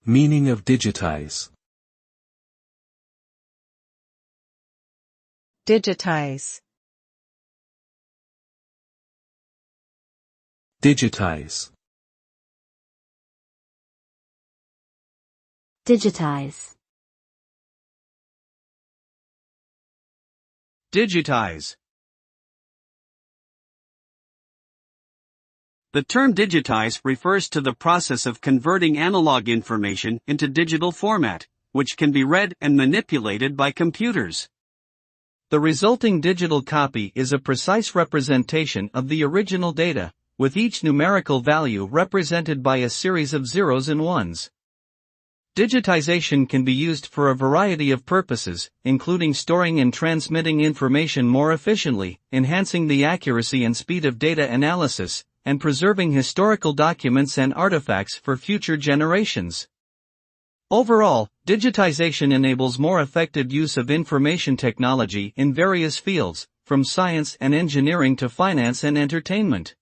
Meaning of digitize. Digitize. Digitize. Digitize. Digitize. The term digitize refers to the process of converting analog information into digital format, which can be read and manipulated by computers. The resulting digital copy is a precise representation of the original data, with each numerical value represented by a series of zeros and ones. Digitization can be used for a variety of purposes, including storing and transmitting information more efficiently, enhancing the accuracy and speed of data analysis, and preserving historical documents and artifacts for future generations. Overall, digitization enables more effective use of information technology in various fields, from science and engineering to finance and entertainment.